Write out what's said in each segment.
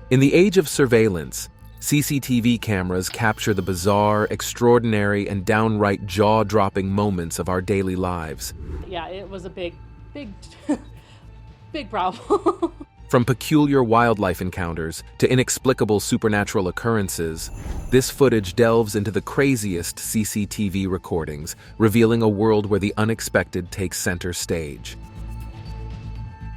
In the age of surveillance, CCTV cameras capture the bizarre, extraordinary, and downright jaw-dropping moments of our daily lives. Yeah, it was a big, big problem. From peculiar wildlife encounters to inexplicable supernatural occurrences, this footage delves into the craziest CCTV recordings, revealing a world where the unexpected takes center stage.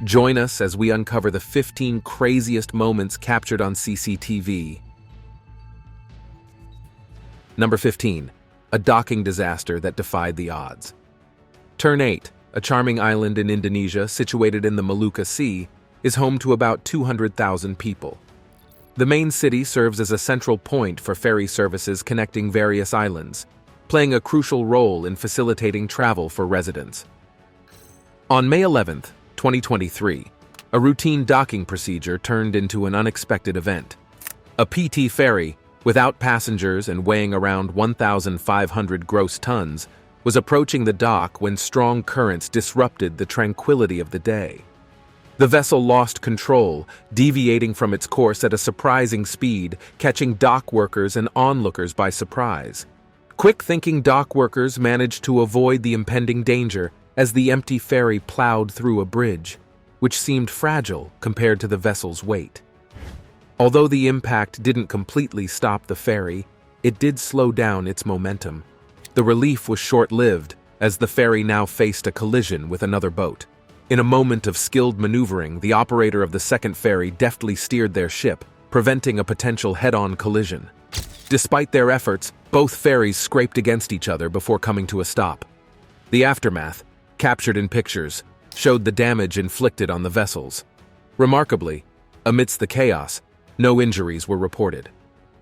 Join us as we uncover the 15 craziest moments captured on CCTV. Number 15. A docking disaster that defied the odds. Ternate, a charming island in Indonesia situated in the Molucca Sea, is home to about 200,000 people. The main city serves as a central point for ferry services connecting various islands, playing a crucial role in facilitating travel for residents. On May 11, 2023, a routine docking procedure turned into an unexpected event. A PT ferry, without passengers and weighing around 1,500 gross tons, was approaching the dock when strong currents disrupted the tranquility of the day. The vessel lost control, deviating from its course at a surprising speed, catching dock workers and onlookers by surprise. Quick-thinking dock workers managed to avoid the impending danger as the empty ferry plowed through a bridge, which seemed fragile compared to the vessel's weight. Although the impact didn't completely stop the ferry, it did slow down its momentum. The relief was short-lived, as the ferry now faced a collision with another boat. In a moment of skilled maneuvering, the operator of the second ferry deftly steered their ship, preventing a potential head-on collision. Despite their efforts, both ferries scraped against each other before coming to a stop. The aftermath, captured in pictures, showed the damage inflicted on the vessels. Remarkably, amidst the chaos, no injuries were reported.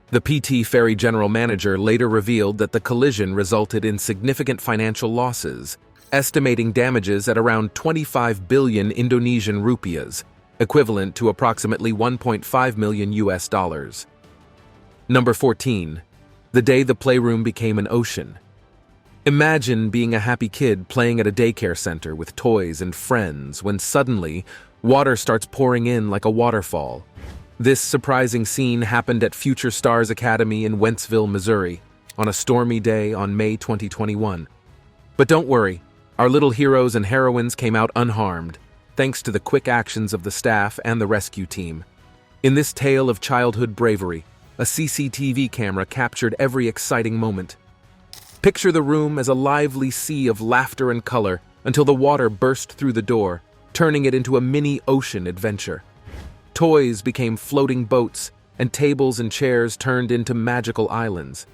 The PT ferry general manager later revealed that the collision resulted in significant financial losses, estimating damages at around 25 billion Indonesian rupiahs, equivalent to approximately 1.5 million US dollars. Number 14. The day the playroom became an ocean. Imagine being a happy kid playing at a daycare center with toys and friends when suddenly water starts pouring in like a waterfall. This surprising scene happened at Future Stars Academy in Wentzville, Missouri, on a stormy day on May 2021. But don't worry, our little heroes and heroines came out unharmed, thanks to the quick actions of the staff and the rescue team. In this tale of childhood bravery, a CCTV camera captured every exciting moment. Picture the room as a lively sea of laughter and color until the water burst through the door, turning it into a mini ocean adventure. Toys became floating boats, and tables and chairs turned into magical islands.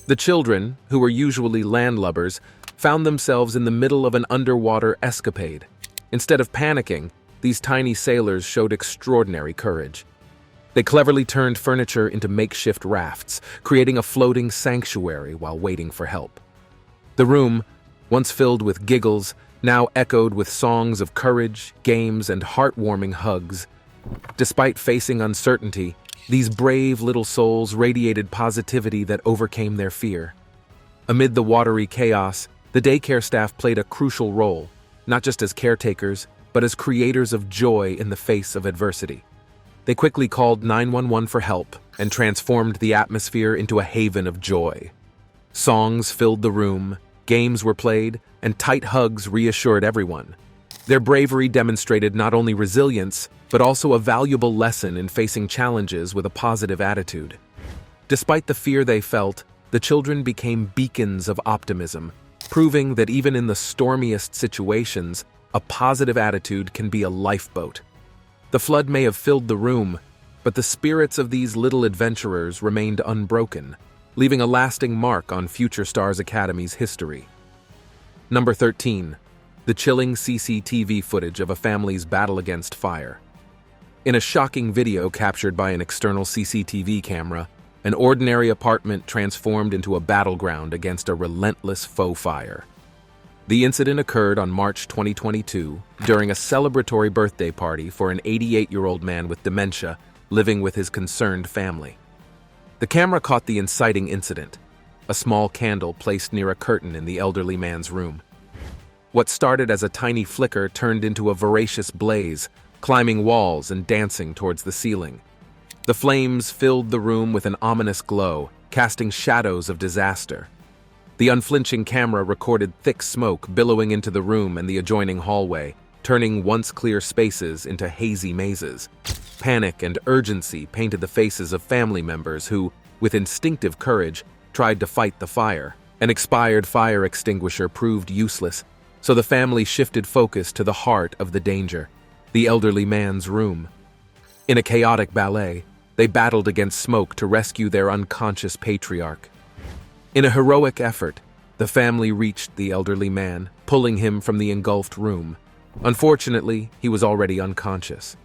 The children, who were usually landlubbers, found themselves in the middle of an underwater escapade. Instead of panicking, these tiny sailors showed extraordinary courage. They cleverly turned furniture into makeshift rafts, creating a floating sanctuary while waiting for help. The room, once filled with giggles, now echoed with songs of courage, games, and heartwarming hugs. Despite facing uncertainty, these brave little souls radiated positivity that overcame their fear. Amid the watery chaos, the daycare staff played a crucial role, not just as caretakers, but as creators of joy in the face of adversity. They quickly called 911 for help and transformed the atmosphere into a haven of joy. Songs filled the room, games were played, and tight hugs reassured everyone. Their bravery demonstrated not only resilience, but also a valuable lesson in facing challenges with a positive attitude. Despite the fear they felt, the children became beacons of optimism, proving that even in the stormiest situations, a positive attitude can be a lifeboat. The flood may have filled the room, but the spirits of these little adventurers remained unbroken, leaving a lasting mark on Future Stars Academy's history. Number 13. The chilling CCTV footage of a family's battle against fire. In a shocking video captured by an external CCTV camera, an ordinary apartment transformed into a battleground against a relentless faux fire. The incident occurred on March 2022 during a celebratory birthday party for an 88-year-old man with dementia living with his concerned family. The camera caught the inciting incident, a small candle placed near a curtain in the elderly man's room. What started as a tiny flicker turned into a voracious blaze, climbing walls and dancing towards the ceiling. The flames filled the room with an ominous glow, casting shadows of disaster. The unflinching camera recorded thick smoke billowing into the room and the adjoining hallway, turning once clear spaces into hazy mazes. Panic and urgency painted the faces of family members who, with instinctive courage, tried to fight the fire. An expired fire extinguisher proved useless, so the family shifted focus to the heart of the danger, the elderly man's room. In a chaotic ballet, they battled against smoke to rescue their unconscious patriarch. In a heroic effort, the family reached the elderly man, pulling him from the engulfed room. Unfortunately, he was already unconscious.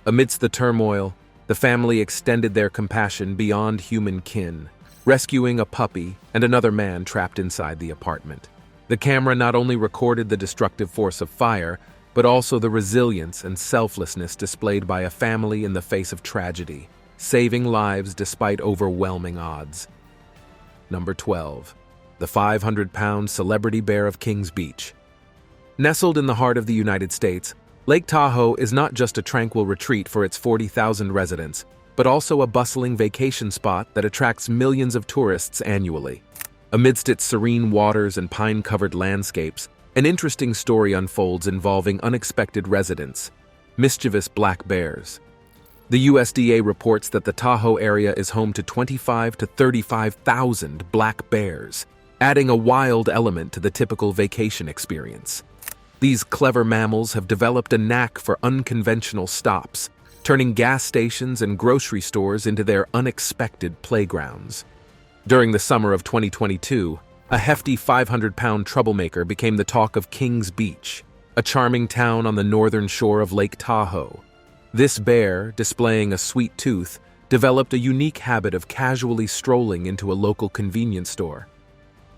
Amidst the turmoil, the family extended their compassion beyond human kin, rescuing a puppy and another man trapped inside the apartment. The camera not only recorded the destructive force of fire, but also the resilience and selflessness displayed by a family in the face of tragedy, saving lives despite overwhelming odds. Number 12. The 500-pound celebrity bear of Kings Beach. Nestled in the heart of the United States, Lake Tahoe is not just a tranquil retreat for its 40,000 residents, but also a bustling vacation spot that attracts millions of tourists annually. Amidst its serene waters and pine-covered landscapes, an interesting story unfolds involving unexpected residents, mischievous black bears. The USDA reports that the Tahoe area is home to 25 to 35,000 black bears, adding a wild element to the typical vacation experience. These clever mammals have developed a knack for unconventional stops, turning gas stations and grocery stores into their unexpected playgrounds. During the summer of 2022, a hefty 500-pound troublemaker became the talk of Kings Beach, a charming town on the northern shore of Lake Tahoe. This bear, displaying a sweet tooth, developed a unique habit of casually strolling into a local convenience store.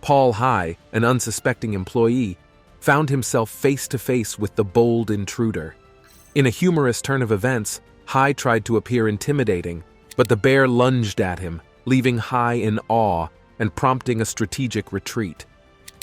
Paul High, an unsuspecting employee, found himself face-to-face with the bold intruder. In a humorous turn of events, High tried to appear intimidating, but the bear lunged at him, leaving High in awe and prompting a strategic retreat.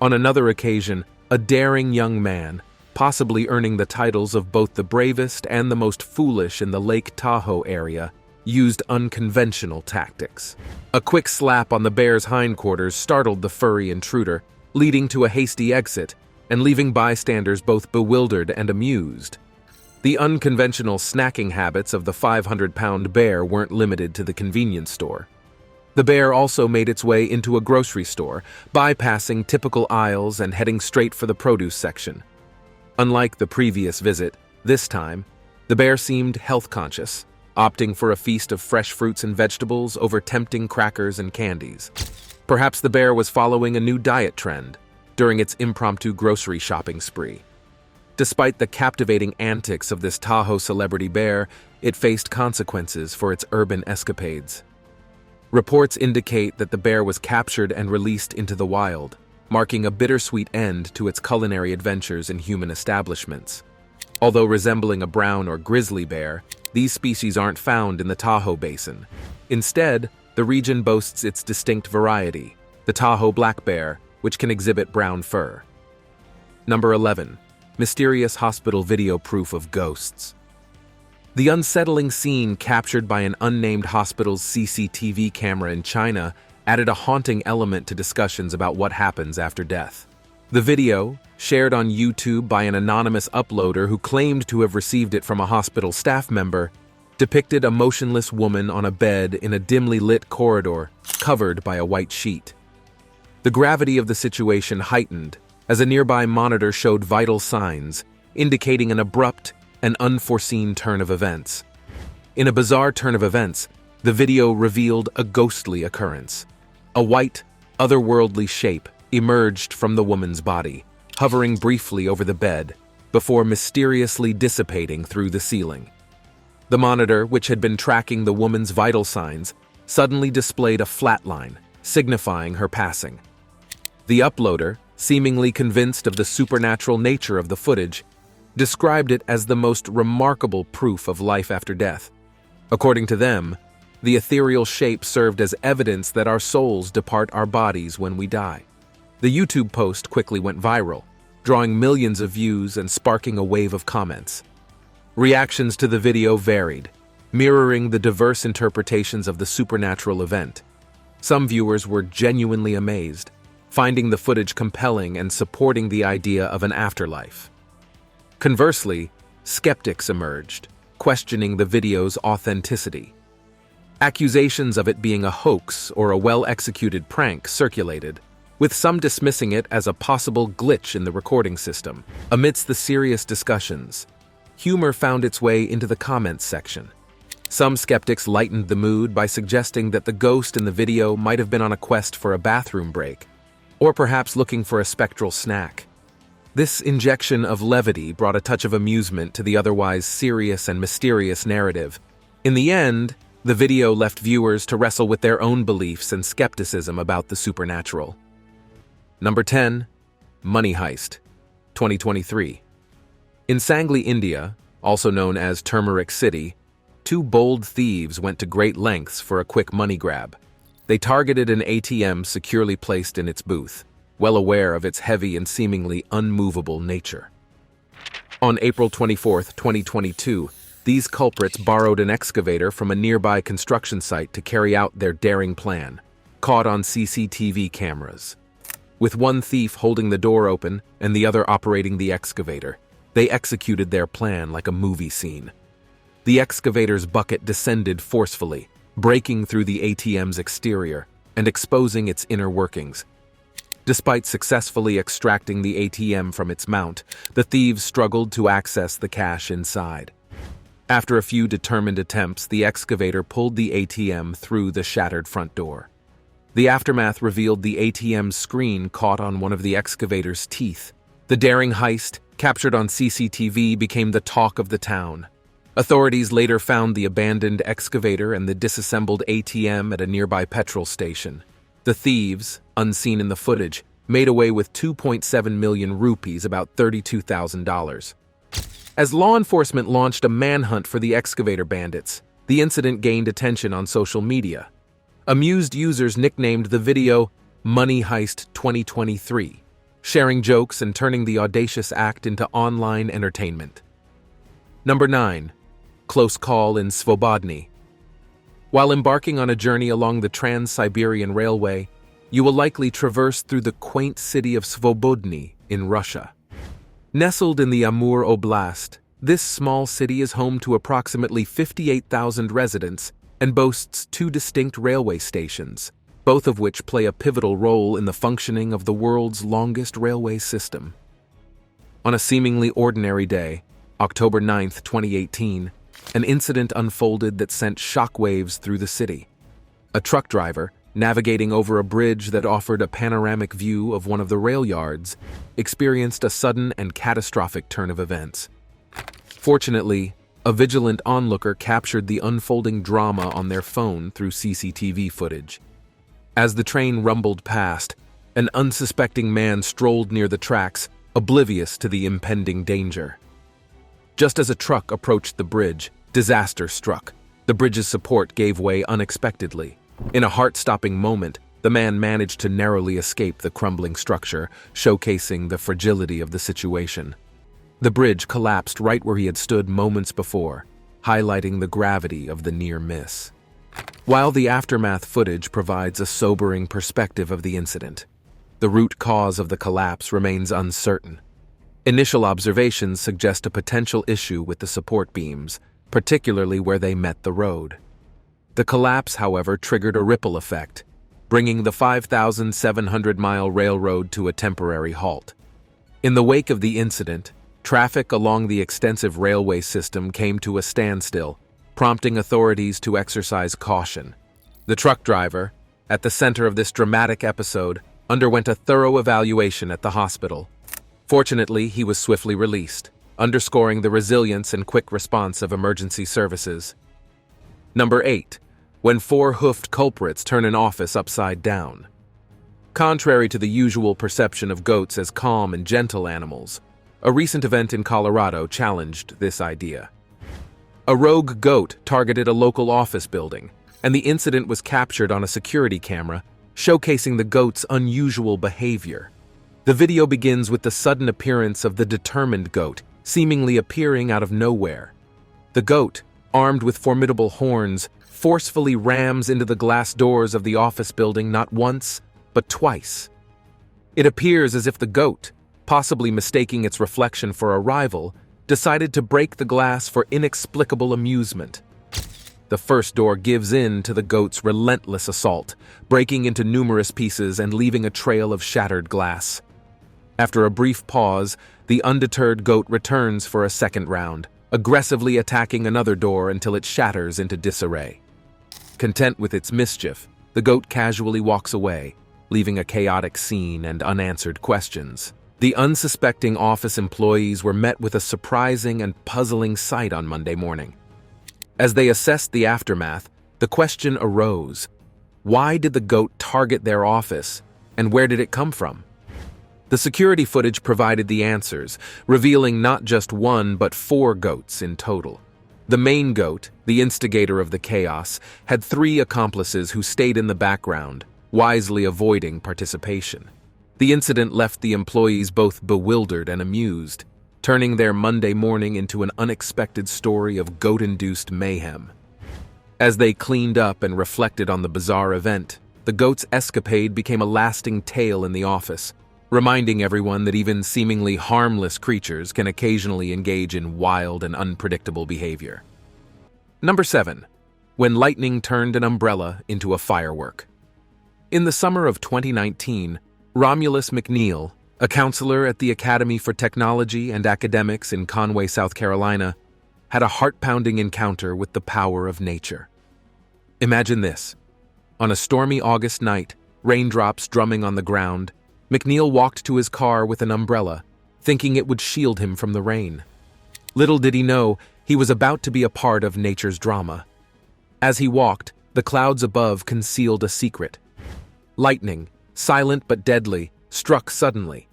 On another occasion, a daring young man, possibly earning the titles of both the bravest and the most foolish in the Lake Tahoe area, used unconventional tactics. A quick slap on the bear's hindquarters startled the furry intruder, leading to a hasty exit and leaving bystanders both bewildered and amused. The unconventional snacking habits of the 500-pound bear weren't limited to the convenience store. The bear also made its way into a grocery store, bypassing typical aisles and heading straight for the produce section. Unlike the previous visit, this time, the bear seemed health-conscious, opting for a feast of fresh fruits and vegetables over tempting crackers and candies. Perhaps the bear was following a new diet trend during its impromptu grocery shopping spree. Despite the captivating antics of this Tahoe celebrity bear, it faced consequences for its urban escapades. Reports indicate that the bear was captured and released into the wild, marking a bittersweet end to its culinary adventures in human establishments. Although resembling a brown or grizzly bear, these species aren't found in the Tahoe Basin. Instead, the region boasts its distinct variety, the Tahoe black bear, which can exhibit brown fur. Number 11. Mysterious hospital video proof of ghosts. The unsettling scene captured by an unnamed hospital's CCTV camera in China added a haunting element to discussions about what happens after death. The video, shared on YouTube by an anonymous uploader who claimed to have received it from a hospital staff member, depicted a motionless woman on a bed in a dimly lit corridor, covered by a white sheet. The gravity of the situation heightened as a nearby monitor showed vital signs, indicating an abrupt and unforeseen turn of events. In a bizarre turn of events, the video revealed a ghostly occurrence. A white, otherworldly shape emerged from the woman's body, hovering briefly over the bed, before mysteriously dissipating through the ceiling. The monitor, which had been tracking the woman's vital signs, suddenly displayed a flat line, signifying her passing. The uploader, seemingly convinced of the supernatural nature of the footage, described it as the most remarkable proof of life after death. According to them, the ethereal shape served as evidence that our souls depart our bodies when we die. The YouTube post quickly went viral, drawing millions of views and sparking a wave of comments. Reactions to the video varied. mirroring the diverse interpretations of the supernatural event. Some viewers were genuinely amazed, finding the footage compelling and supporting the idea of an afterlife. Conversely, skeptics emerged, questioning the video's authenticity. Accusations of it being a hoax or a well-executed prank circulated, with some dismissing it as a possible glitch in the recording system. Amidst the serious discussions, humor found its way into the comments section. Some skeptics lightened the mood by suggesting that the ghost in the video might have been on a quest for a bathroom break, or perhaps looking for a spectral snack. This injection of levity brought a touch of amusement to the otherwise serious and mysterious narrative. In the end, the video left viewers to wrestle with their own beliefs and skepticism about the supernatural. Number 10. Money Heist, 2023. In Sangli, India, also known as Turmeric City, two bold thieves went to great lengths for a quick money grab. They targeted an ATM securely placed in its booth, well aware of its heavy and seemingly unmovable nature. On April 24, 2022, these culprits borrowed an excavator from a nearby construction site to carry out their daring plan, caught on CCTV cameras. With one thief holding the door open and the other operating the excavator, they executed their plan like a movie scene. The excavator's bucket descended forcefully, breaking through the ATM's exterior and exposing its inner workings. Despite successfully extracting the ATM from its mount, the thieves struggled to access the cash inside. After a few determined attempts, the excavator pulled the ATM through the shattered front door. The aftermath revealed the ATM's screen caught on one of the excavator's teeth. The daring heist, captured on CCTV, became the talk of the town. Authorities later found the abandoned excavator and the disassembled ATM at a nearby petrol station. The thieves, unseen in the footage, made away with 2.7 million rupees, about $32,000. As law enforcement launched a manhunt for the excavator bandits, the incident gained attention on social media. Amused users nicknamed the video Money Heist 2023, sharing jokes and turning the audacious act into online entertainment. Number 9. Close Call in Svobodne. While embarking on a journey along the Trans-Siberian Railway, you will likely traverse through the quaint city of Svobodne in Russia. Nestled in the Amur Oblast, this small city is home to approximately 58,000 residents and boasts two distinct railway stations, both of which play a pivotal role in the functioning of the world's longest railway system. On a seemingly ordinary day, October 9, 2018, an incident unfolded that sent shockwaves through the city. A truck driver, navigating over a bridge that offered a panoramic view of one of the rail yards, experienced a sudden and catastrophic turn of events. Fortunately, a vigilant onlooker captured the unfolding drama on their phone through CCTV footage. As the train rumbled past, an unsuspecting man strolled near the tracks, oblivious to the impending danger. Just as a truck approached the bridge, disaster struck. The bridge's support gave way unexpectedly. In a heart-stopping moment, the man managed to narrowly escape the crumbling structure, showcasing the fragility of the situation. The bridge collapsed right where he had stood moments before, highlighting the gravity of the near miss. While the aftermath footage provides a sobering perspective of the incident, the root cause of the collapse remains uncertain. Initial observations suggest a potential issue with the support beams, particularly where they met the road. The collapse, however, triggered a ripple effect, bringing the 5,700-mile railroad to a temporary halt. In the wake of the incident, traffic along the extensive railway system came to a standstill, prompting authorities to exercise caution. The truck driver, at the center of this dramatic episode, underwent a thorough evaluation at the hospital. Fortunately, he was swiftly released, underscoring the resilience and quick response of emergency services. Number 8. When four hoofed culprits turn an office upside down. Contrary to the usual perception of goats as calm and gentle animals, a recent event in Colorado challenged this idea. A rogue goat targeted a local office building, and the incident was captured on a security camera, showcasing the goat's unusual behavior. The video begins with the sudden appearance of the determined goat, seemingly appearing out of nowhere. The goat, armed with formidable horns, forcefully rams into the glass doors of the office building not once, but twice. It appears as if the goat, possibly mistaking its reflection for a rival, decided to break the glass for inexplicable amusement. The first door gives in to the goat's relentless assault, breaking into numerous pieces and leaving a trail of shattered glass. After a brief pause, the undeterred goat returns for a second round, aggressively attacking another door until it shatters into disarray. Content with its mischief, the goat casually walks away, leaving a chaotic scene and unanswered questions. The unsuspecting office employees were met with a surprising and puzzling sight on Monday morning. As they assessed the aftermath, the question arose: why did the goat target their office, and where did it come from? The security footage provided the answers, revealing not just one but 4 goats in total. The main goat, the instigator of the chaos, had 3 accomplices who stayed in the background, wisely avoiding participation. The incident left the employees both bewildered and amused, turning their Monday morning into an unexpected story of goat-induced mayhem. As they cleaned up and reflected on the bizarre event, the goat's escapade became a lasting tale in the office, reminding everyone that even seemingly harmless creatures can occasionally engage in wild and unpredictable behavior. Number 7. When lightning turned an umbrella into a firework. In the summer of 2019, Romulus McNeil, a counselor at the Academy for Technology and Academics in Conway, South Carolina, had a heart-pounding encounter with the power of nature. Imagine this. On a stormy August night, raindrops drumming on the ground, McNeil walked to his car with an umbrella, thinking it would shield him from the rain. Little did he know, he was about to be a part of nature's drama. As he walked, the clouds above concealed a secret. Lightning, silent but deadly, struck suddenly.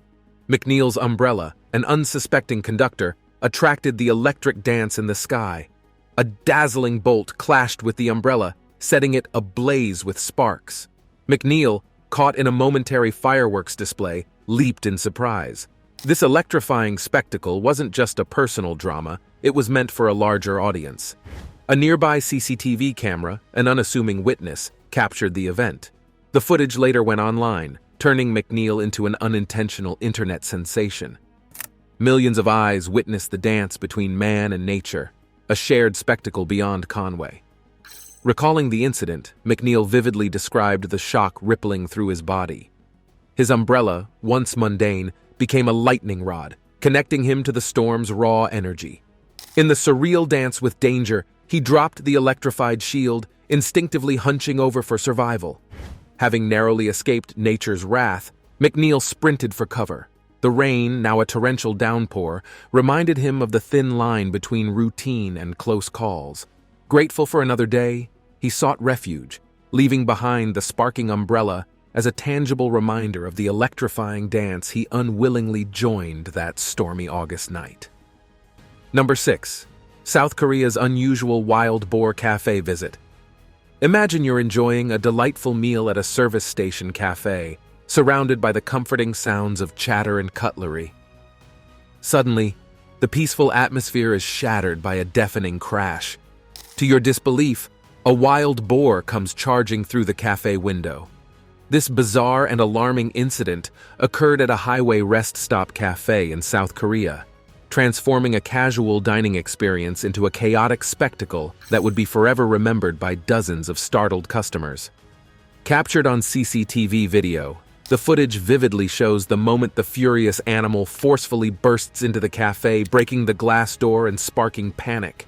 McNeil's umbrella, an unsuspecting conductor, attracted the electric dance in the sky. A dazzling bolt clashed with the umbrella, setting it ablaze with sparks. McNeil, caught in a momentary fireworks display, leaped in surprise. This electrifying spectacle wasn't just a personal drama, it was meant for a larger audience. A nearby CCTV camera, an unassuming witness, captured the event. The footage later went online, turning McNeil into an unintentional internet sensation. Millions of eyes witnessed the dance between man and nature, a shared spectacle beyond Conway. Recalling the incident, McNeil vividly described the shock rippling through his body. His umbrella, once mundane, became a lightning rod, connecting him to the storm's raw energy. In the surreal dance with danger, he dropped the electrified shield, instinctively hunching over for survival. Having narrowly escaped nature's wrath, McNeil sprinted for cover. The rain, now a torrential downpour, reminded him of the thin line between routine and close calls. Grateful for another day, he sought refuge, leaving behind the sparking umbrella as a tangible reminder of the electrifying dance he unwillingly joined that stormy August night. Number 6. South Korea's unusual wild boar cafe visit. Imagine you're enjoying a delightful meal at a service station cafe, surrounded by the comforting sounds of chatter and cutlery. Suddenly, the peaceful atmosphere is shattered by a deafening crash. To your disbelief, a wild boar comes charging through the cafe window. This bizarre and alarming incident occurred at a highway rest stop cafe in South Korea, transforming a casual dining experience into a chaotic spectacle that would be forever remembered by dozens of startled customers. Captured on CCTV video, the footage vividly shows the moment the furious animal forcefully bursts into the cafe, breaking the glass door and sparking panic.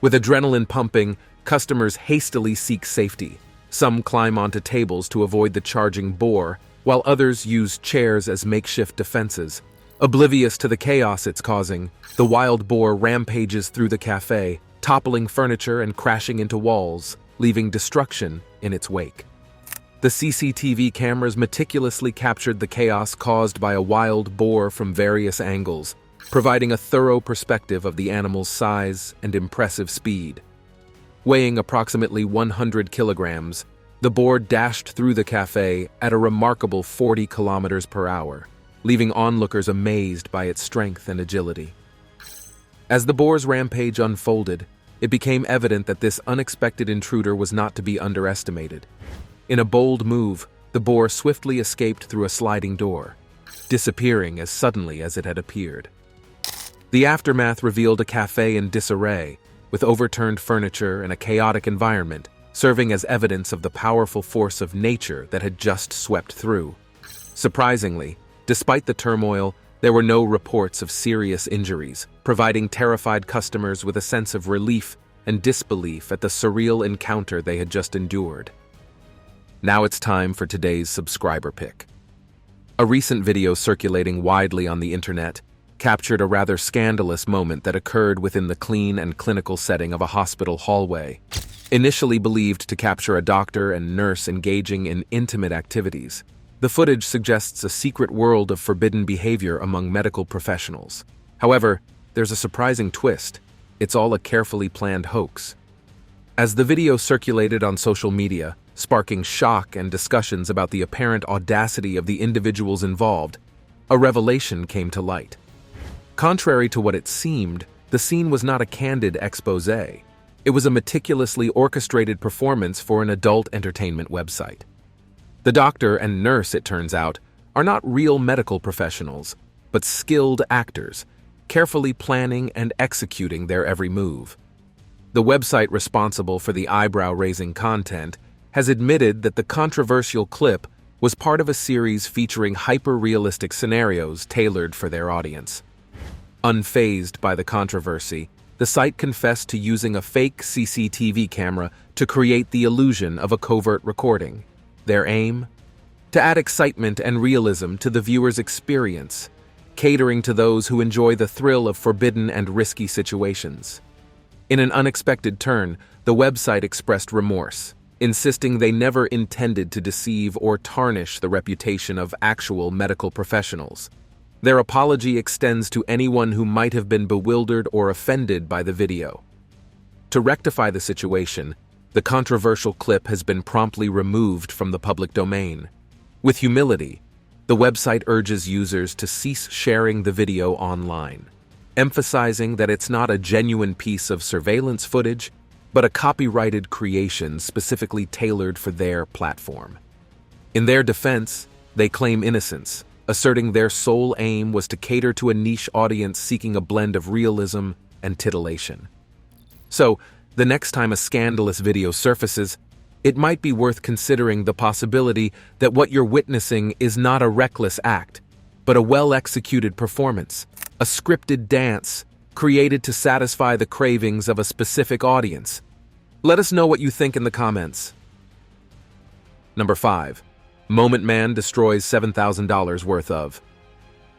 With adrenaline pumping, customers hastily seek safety. Some climb onto tables to avoid the charging boar, while others use chairs as makeshift defenses. Oblivious to the chaos it's causing, the wild boar rampages through the cafe, toppling furniture and crashing into walls, leaving destruction in its wake. The CCTV cameras meticulously captured the chaos caused by a wild boar from various angles, providing a thorough perspective of the animal's size and impressive speed. Weighing approximately 100 kilograms, the boar dashed through the cafe at a remarkable 40 kilometers per hour, leaving onlookers amazed by its strength and agility. As the boar's rampage unfolded, it became evident that this unexpected intruder was not to be underestimated. In a bold move, the boar swiftly escaped through a sliding door, disappearing as suddenly as it had appeared. The aftermath revealed a cafe in disarray, with overturned furniture and a chaotic environment, serving as evidence of the powerful force of nature that had just swept through. Surprisingly, despite the turmoil, there were no reports of serious injuries, providing terrified customers with a sense of relief and disbelief at the surreal encounter they had just endured. Now it's time for today's subscriber pick. A recent video circulating widely on the internet captured a rather scandalous moment that occurred within the clean and clinical setting of a hospital hallway. Initially believed to capture a doctor and nurse engaging in intimate activities, the footage suggests a secret world of forbidden behavior among medical professionals. However, there's a surprising twist. It's all a carefully planned hoax. As the video circulated on social media, sparking shock and discussions about the apparent audacity of the individuals involved, a revelation came to light. Contrary to what it seemed, the scene was not a candid exposé. It was a meticulously orchestrated performance for an adult entertainment website. The doctor and nurse, it turns out, are not real medical professionals, but skilled actors, carefully planning and executing their every move. The website responsible for the eyebrow-raising content has admitted that the controversial clip was part of a series featuring hyper-realistic scenarios tailored for their audience. Unfazed by the controversy, the site confessed to using a fake CCTV camera to create the illusion of a covert recording. Their aim? To add excitement and realism to the viewer's experience, catering to those who enjoy the thrill of forbidden and risky situations. In an unexpected turn, the website expressed remorse, insisting they never intended to deceive or tarnish the reputation of actual medical professionals. Their apology extends to anyone who might have been bewildered or offended by the video. To rectify the situation, the controversial clip has been promptly removed from the public domain. With humility, the website urges users to cease sharing the video online, emphasizing that it's not a genuine piece of surveillance footage, but a copyrighted creation specifically tailored for their platform. In their defense, they claim innocence, asserting their sole aim was to cater to a niche audience seeking a blend of realism and titillation. So, the next time a scandalous video surfaces, it might be worth considering the possibility that what you're witnessing is not a reckless act, but a well-executed performance, a scripted dance created to satisfy the cravings of a specific audience. Let us know what you think in the comments. Number 5. Moment Man destroys $7,000 worth of.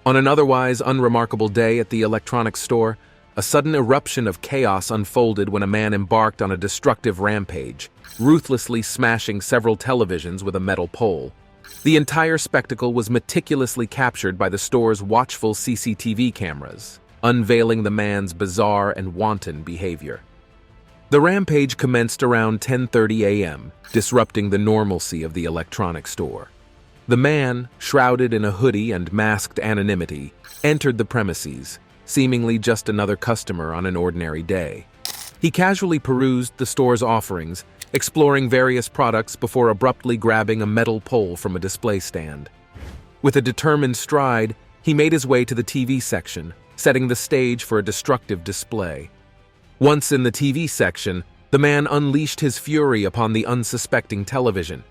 On an otherwise unremarkable day at the electronics store, a sudden eruption of chaos unfolded when a man embarked on a destructive rampage, ruthlessly smashing several televisions with a metal pole. The entire spectacle was meticulously captured by the store's watchful CCTV cameras, unveiling the man's bizarre and wanton behavior. The rampage commenced around 10:30 a.m., disrupting the normalcy of the electronics store. The man, shrouded in a hoodie and masked anonymity, entered the premises, seemingly just another customer on an ordinary day. He casually perused the store's offerings, exploring various products before abruptly grabbing a metal pole from a display stand. With a determined stride, he made his way to the TV section, setting the stage for a destructive display. Once in the TV section, the man unleashed his fury upon the unsuspecting television.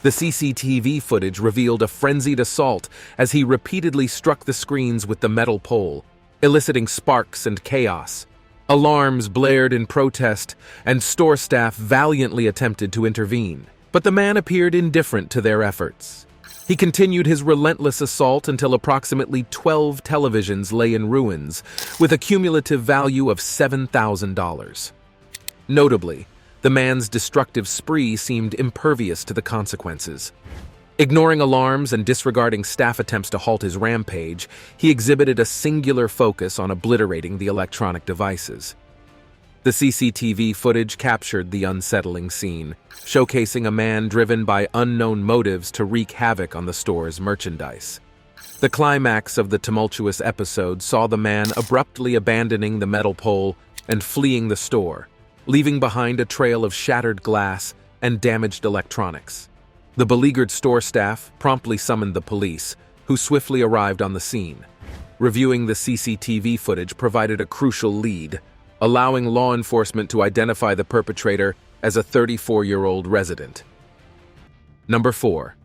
The CCTV footage revealed a frenzied assault as he repeatedly struck the screens with the metal pole, eliciting sparks and chaos. Alarms blared in protest, and store staff valiantly attempted to intervene, but the man appeared indifferent to their efforts. He continued his relentless assault until approximately 12 televisions lay in ruins, with a cumulative value of $7,000. Notably, the man's destructive spree seemed impervious to the consequences. Ignoring alarms and disregarding staff attempts to halt his rampage, he exhibited a singular focus on obliterating the electronic devices. The CCTV footage captured the unsettling scene, showcasing a man driven by unknown motives to wreak havoc on the store's merchandise. The climax of the tumultuous episode saw the man abruptly abandoning the metal pole and fleeing the store, leaving behind a trail of shattered glass and damaged electronics. The beleaguered store staff promptly summoned the police, who swiftly arrived on the scene. Reviewing the CCTV footage provided a crucial lead, allowing law enforcement to identify the perpetrator as a 34-year-old resident. Number 4.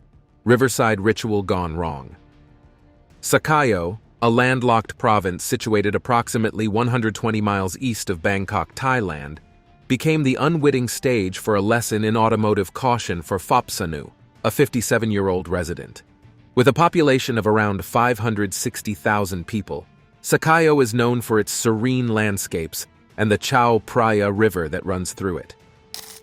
Riverside ritual gone wrong. Sakayo, a landlocked province situated approximately 120 miles east of Bangkok, Thailand, became the unwitting stage for a lesson in automotive caution for Phopsanu, a 57-year-old resident. With a population of around 560,000 people, Sakayo is known for its serene landscapes and the Chao Phraya River that runs through it.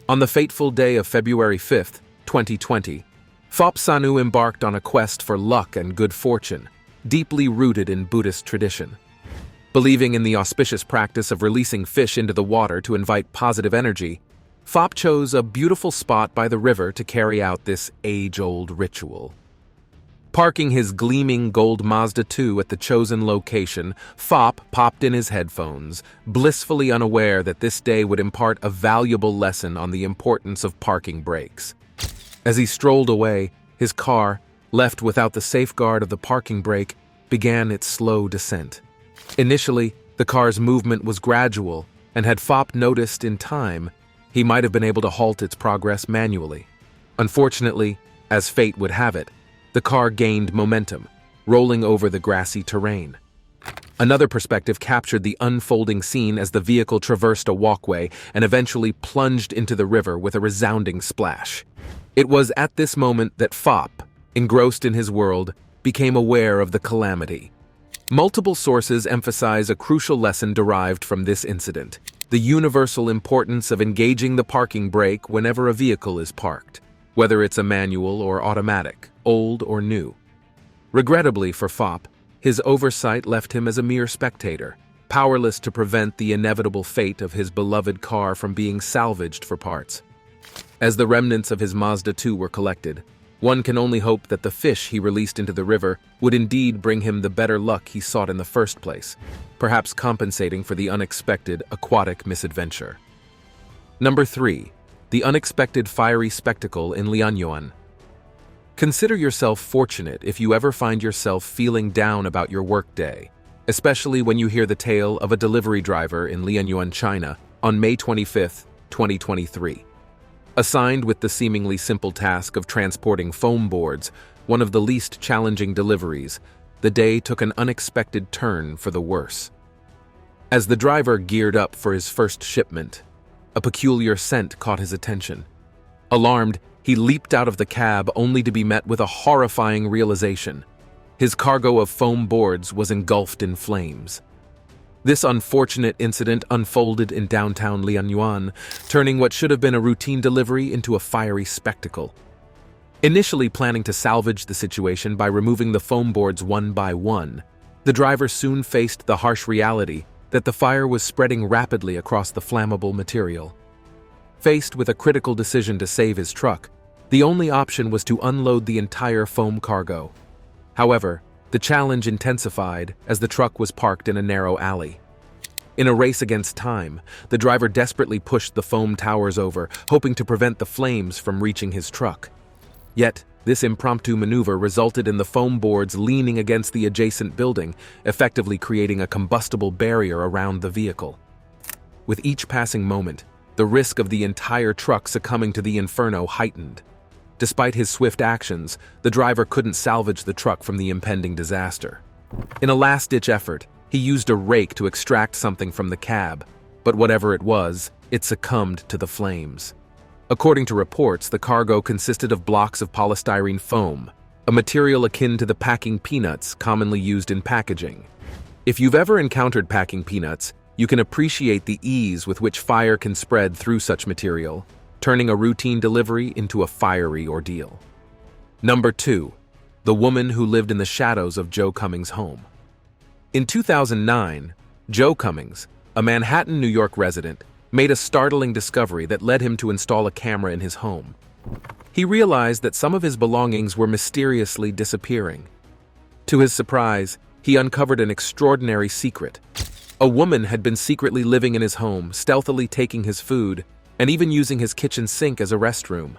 On the fateful day of February 5, 2020, Phopsanu embarked on a quest for luck and good fortune, deeply rooted in Buddhist tradition. Believing in the auspicious practice of releasing fish into the water to invite positive energy, Phop chose a beautiful spot by the river to carry out this age-old ritual. Parking his gleaming gold Mazda 2 at the chosen location, Phop popped in his headphones, blissfully unaware that this day would impart a valuable lesson on the importance of parking brakes. As he strolled away, his car, left without the safeguard of the parking brake, began its slow descent. Initially, the car's movement was gradual, and had Phop noticed in time, he might have been able to halt its progress manually. Unfortunately, as fate would have it, the car gained momentum, rolling over the grassy terrain. Another perspective captured the unfolding scene as the vehicle traversed a walkway and eventually plunged into the river with a resounding splash. It was at this moment that Phop, engrossed in his world, became aware of the calamity. Multiple sources emphasize a crucial lesson derived from this incident: the universal importance of engaging the parking brake whenever a vehicle is parked, whether it's a manual or automatic, old or new. Regrettably for Phop, his oversight left him as a mere spectator, powerless to prevent the inevitable fate of his beloved car from being salvaged for parts. As the remnants of his Mazda 2 were collected, one can only hope that the fish he released into the river would indeed bring him the better luck he sought in the first place, perhaps compensating for the unexpected aquatic misadventure. Number 3. The unexpected fiery spectacle in Leanan. Consider yourself fortunate if you ever find yourself feeling down about your workday, especially when you hear the tale of a delivery driver in Leanan, China, on May 25, 2023. Assigned with the seemingly simple task of transporting foam boards, one of the least challenging deliveries, the day took an unexpected turn for the worse. As the driver geared up for his first shipment, a peculiar scent caught his attention. Alarmed, he leaped out of the cab only to be met with a horrifying realization. His cargo of foam boards was engulfed in flames. This unfortunate incident unfolded in downtown Leanan, turning what should have been a routine delivery into a fiery spectacle. Initially planning to salvage the situation by removing the foam boards one by one, the driver soon faced the harsh reality that the fire was spreading rapidly across the flammable material. Faced with a critical decision to save his truck, the only option was to unload the entire foam cargo. However, the challenge intensified as the truck was parked in a narrow alley. In a race against time, the driver desperately pushed the foam towers over, hoping to prevent the flames from reaching his truck. Yet, this impromptu maneuver resulted in the foam boards leaning against the adjacent building, effectively creating a combustible barrier around the vehicle. With each passing moment, the risk of the entire truck succumbing to the inferno heightened. Despite his swift actions, the driver couldn't salvage the truck from the impending disaster. In a last-ditch effort, he used a rake to extract something from the cab, but whatever it was, it succumbed to the flames. According to reports, the cargo consisted of blocks of polystyrene foam, a material akin to the packing peanuts commonly used in packaging. If you've ever encountered packing peanuts, you can appreciate the ease with which fire can spread through such material, turning a routine delivery into a fiery ordeal. Number 2. The woman who lived in the shadows of Joe Cummings' home. In 2009, Joe Cummings, a Manhattan, New York resident, made a startling discovery that led him to install a camera in his home. He realized that some of his belongings were mysteriously disappearing. To his surprise, he uncovered an extraordinary secret. A woman had been secretly living in his home, stealthily taking his food, and even using his kitchen sink as a restroom.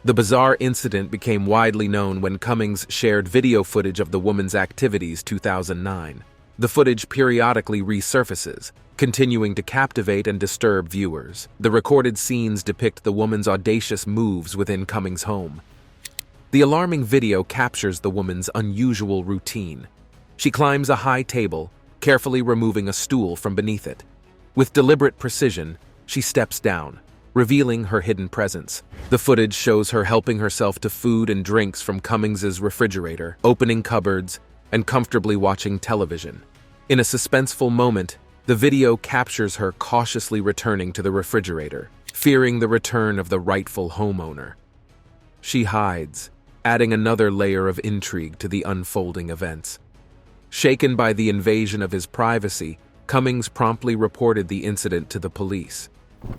The bizarre incident became widely known when Cummings shared video footage of the woman's activities in 2009. The footage periodically resurfaces, continuing to captivate and disturb viewers. The recorded scenes depict the woman's audacious moves within Cummings' home. The alarming video captures the woman's unusual routine. She climbs a high table, carefully removing a stool from beneath it. With deliberate precision, she steps down, revealing her hidden presence. The footage shows her helping herself to food and drinks from Cummings's refrigerator, opening cupboards, and comfortably watching television. In a suspenseful moment, the video captures her cautiously returning to the refrigerator, fearing the return of the rightful homeowner. She hides, adding another layer of intrigue to the unfolding events. Shaken by the invasion of his privacy, Cummings promptly reported the incident to the police.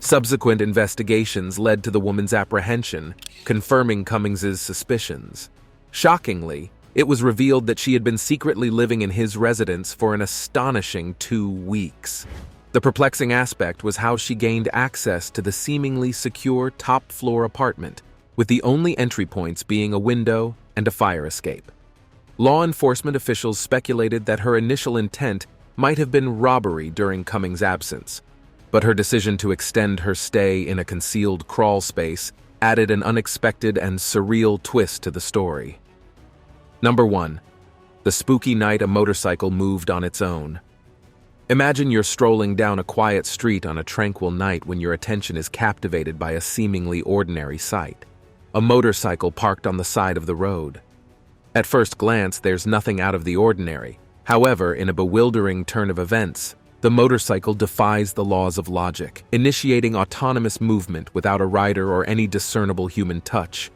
Subsequent investigations led to the woman's apprehension, confirming Cummings's suspicions. Shockingly, it was revealed that she had been secretly living in his residence for an astonishing 2 weeks. The perplexing aspect was how she gained access to the seemingly secure top-floor apartment, with the only entry points being a window and a fire escape. Law enforcement officials speculated that her initial intent might have been robbery during Cummings' absence, but her decision to extend her stay in a concealed crawl space added an unexpected and surreal twist to the story. Number 1. The spooky night a motorcycle moved on its own. Imagine you're strolling down a quiet street on a tranquil night when your attention is captivated by a seemingly ordinary sight. A motorcycle parked on the side of the road. At first glance, there's nothing out of the ordinary. However, in a bewildering turn of events, the motorcycle defies the laws of logic, initiating autonomous movement without a rider or any discernible human touch.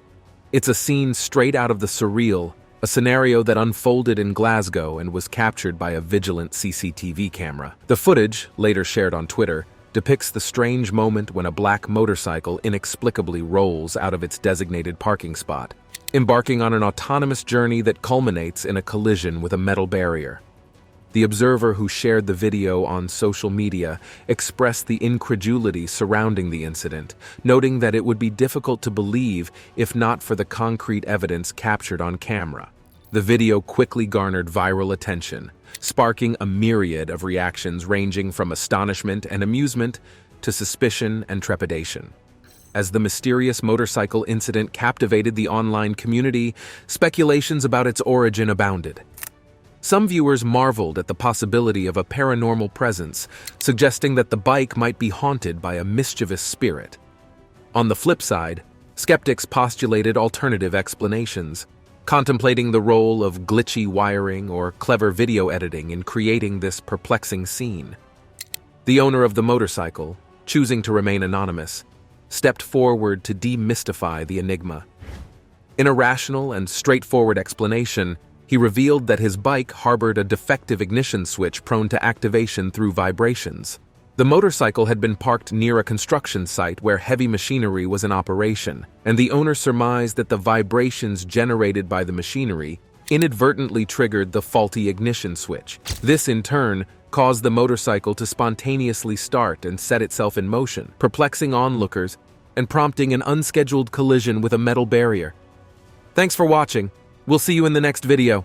It's a scene straight out of the surreal, a scenario that unfolded in Glasgow and was captured by a vigilant CCTV camera. The footage, later shared on Twitter, depicts the strange moment when a black motorcycle inexplicably rolls out of its designated parking spot, embarking on an autonomous journey that culminates in a collision with a metal barrier. The observer who shared the video on social media expressed the incredulity surrounding the incident, noting that it would be difficult to believe if not for the concrete evidence captured on camera. The video quickly garnered viral attention, sparking a myriad of reactions ranging from astonishment and amusement to suspicion and trepidation. As the mysterious motorcycle incident captivated the online community, speculations about its origin abounded. Some viewers marveled at the possibility of a paranormal presence, suggesting that the bike might be haunted by a mischievous spirit. On the flip side, skeptics postulated alternative explanations, contemplating the role of glitchy wiring or clever video editing in creating this perplexing scene. The owner of the motorcycle, choosing to remain anonymous, stepped forward to demystify the enigma. In a rational and straightforward explanation, he revealed that his bike harbored a defective ignition switch prone to activation through vibrations. The motorcycle had been parked near a construction site where heavy machinery was in operation, and the owner surmised that the vibrations generated by the machinery inadvertently triggered the faulty ignition switch. This, in turn, caused the motorcycle to spontaneously start and set itself in motion, perplexing onlookers and prompting an unscheduled collision with a metal barrier. Thanks for watching. We'll see you in the next video.